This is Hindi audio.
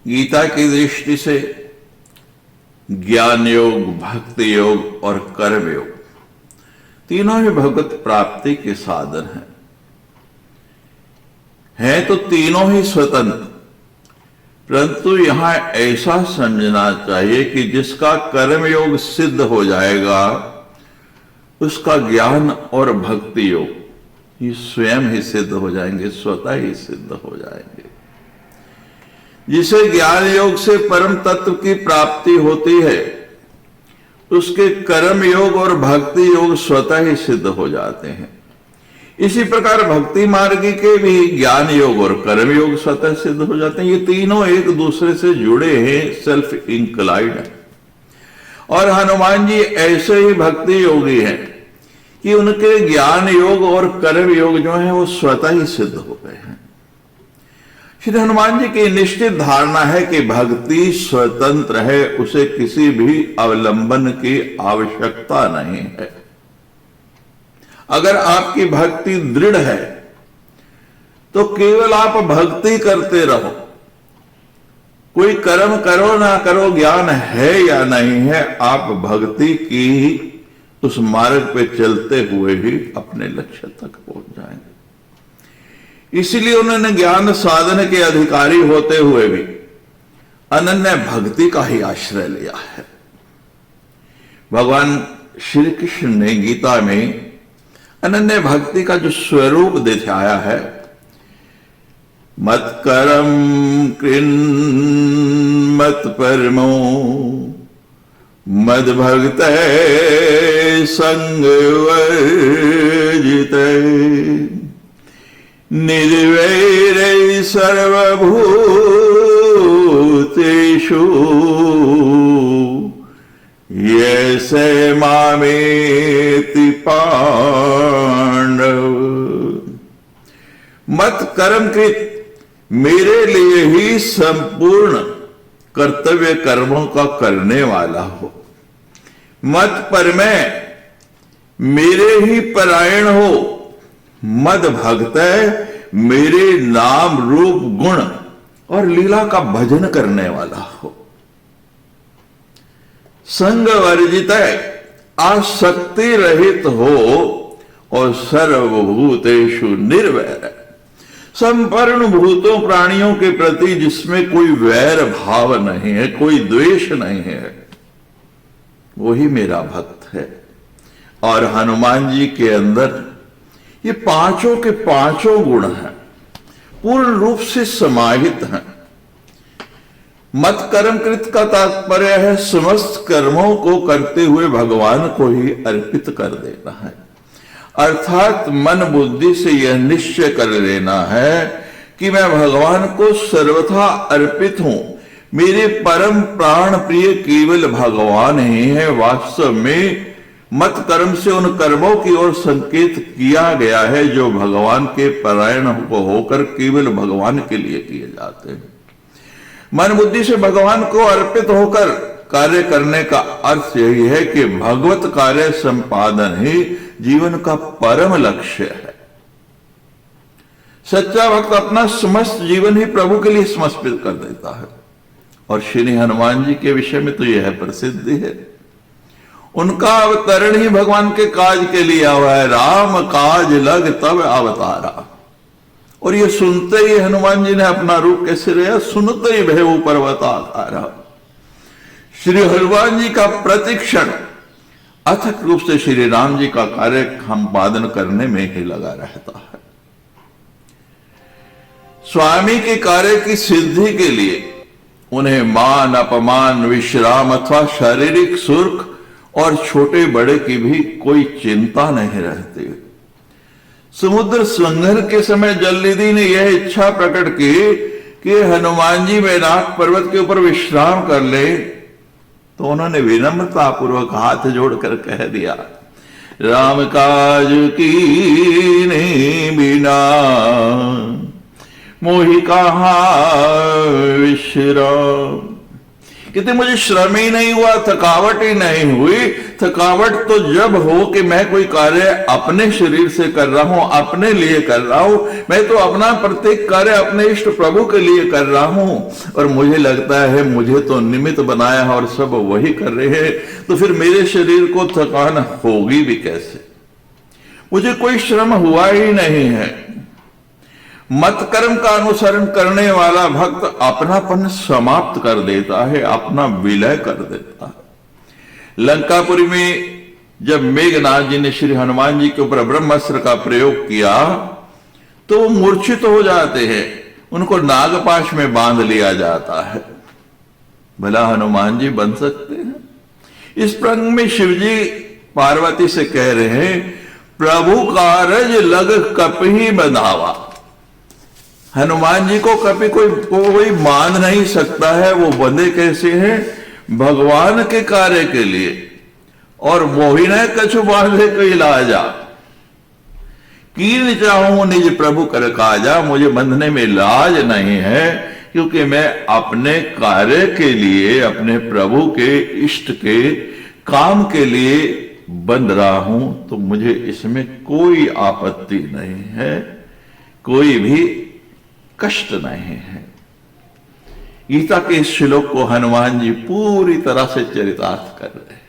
गीता की दृष्टि से ज्ञान योग, भक्ति योग और कर्म योग तीनों ही भगवत प्राप्ति के साधन हैं तो तीनों ही स्वतंत्र, परंतु यहां ऐसा समझना चाहिए कि जिसका कर्म योग सिद्ध हो जाएगा उसका ज्ञान और भक्ति योग ये स्वयं ही सिद्ध हो जाएंगे, स्वतः ही सिद्ध हो जाएंगे। जिसे ज्ञान योग से परम तत्व की प्राप्ति होती है उसके कर्म योग और भक्ति योग स्वतः ही सिद्ध हो जाते हैं। इसी प्रकार भक्ति मार्ग के भी ज्ञान योग और कर्म योग स्वतः सिद्ध हो जाते हैं। ये तीनों एक दूसरे से जुड़े हैं, सेल्फ इंक्लाइड है। और हनुमान जी ऐसे ही भक्ति योगी हैं कि उनके ज्ञान योग और कर्म योग जो है वो स्वतः ही सिद्ध हो गए हैं। श्री हनुमान जी की निश्चित धारणा है कि भक्ति स्वतंत्र है, उसे किसी भी अवलंबन की आवश्यकता नहीं है। अगर आपकी भक्ति दृढ़ है तो केवल आप भक्ति करते रहो, कोई कर्म करो ना करो, ज्ञान है या नहीं है, आप भक्ति की उस मार्ग पे चलते हुए ही अपने लक्ष्य तक पहुंच जाएंगे। इसीलिए उन्होंने ज्ञान साधन के अधिकारी होते हुए भी अनन्य भक्ति का ही आश्रय लिया है। भगवान श्री कृष्ण ने गीता में अनन्य भक्ति का जो स्वरूप दिखाया है, मत करम कृन मत परमो मद भक्त संग वर्जित निर्वैर सर्वभूतेषु यैसे मामेति पांडव। मत कर्म कृत, मेरे लिए ही संपूर्ण कर्तव्य कर्मों का करने वाला हो। मत परमय, मेरे ही परायण हो। मद भक्त, मेरे नाम रूप गुण और लीला का भजन करने वाला हो। संग वर्जित, आसक्ति रहित हो और सर्वभूतेषु निर्वैर, संपूर्ण भूतों प्राणियों के प्रति जिसमें कोई वैर भाव नहीं है, कोई द्वेष नहीं है, वही मेरा भक्त है। और हनुमान जी के अंदर ये पांचों के पांचों गुण हैं, पूर्ण रूप से समाहित हैं। मत कर्म कृत का तात्पर्य है समस्त कर्मों को करते हुए भगवान को ही अर्पित कर देना है। अर्थात मन बुद्धि से यह निश्चय कर लेना है कि मैं भगवान को सर्वथा अर्पित हूं। मेरे परम प्राण प्रिय केवल भगवान ही है। वास्तव में मत कर्म से उन कर्मों की ओर संकेत किया गया है जो भगवान के परायण को होकर केवल भगवान के लिए किए जाते हैं। मन बुद्धि से भगवान को अर्पित होकर कार्य करने का अर्थ यही है कि भगवत कार्य संपादन ही जीवन का परम लक्ष्य है। सच्चा भक्त अपना समस्त जीवन ही प्रभु के लिए समर्पित कर देता है। और श्री हनुमान जी के विषय में तो यह प्रसिद्धि है, उनका अवतरण ही भगवान के काज के लिए हुआ है। राम काज लग तब अवतारा। और ये सुनते ही हनुमान जी ने अपना रूप कैसे लिया, सुनते ही भय पर्वताकारा। श्री हनुमान जी का प्रतिक्षण अथक रूप से श्री राम जी का कार्य संपादन करने में ही लगा रहता है। स्वामी के कार्य की सिद्धि के लिए उन्हें मान अपमान, विश्राम अथवा शारीरिक सुख और छोटे बड़े की भी कोई चिंता नहीं रहती। समुद्र संघर्ष के समय जलनिधि ने यह इच्छा प्रकट की कि हनुमान जी मैनाक पर्वत के ऊपर विश्राम कर ले, तो उन्होंने विनम्रता पूर्वक हाथ जोड़कर कह दिया, राम काज कीन्हे बिना मोहि कहाँ विश्राम। कहते मुझे श्रम ही नहीं हुआ, थकावट ही नहीं हुई। थकावट तो जब हो कि मैं कोई कार्य अपने शरीर से कर रहा हूं, अपने लिए कर रहा हूं। मैं तो अपना प्रत्येक कार्य अपने इष्ट प्रभु के लिए कर रहा हूं, और मुझे लगता है मुझे तो निमित्त बनाया है और सब वही कर रहे हैं, तो फिर मेरे शरीर को थकान होगी भी कैसे? मुझे कोई श्रम हुआ ही नहीं है। मत कर्म का अनुसरण करने वाला भक्त अपनापन समाप्त कर देता है, अपना विलय कर देता है। लंकापुरी में जब मेघनाथ जी ने श्री हनुमान जी के ऊपर ब्रह्मास्त्र का प्रयोग किया तो वो मूर्छित हो जाते हैं, उनको नागपाश में बांध लिया जाता है। भला हनुमान जी बन सकते हैं? इस प्रसंग में शिवजी पार्वती से कह रहे हैं, प्रभु कारज लग कपि बंधावा। हनुमान जी को कभी कोई मान नहीं सकता है, वो बंधे कैसे हैं? भगवान के कार्य के लिए। और मोहि न कछु बांधे कोई लाजा, कीन चाहूं निज प्रभु कर काजा। मुझे बंधने में लाज नहीं है, क्योंकि मैं अपने कार्य के लिए, अपने प्रभु के इष्ट के काम के लिए बंध रहा हूं, तो मुझे इसमें कोई आपत्ति नहीं है, कोई भी कष्ट नहीं है। गीता के इस श्लोक को हनुमान जी पूरी तरह से चरितार्थ कर रहे हैं।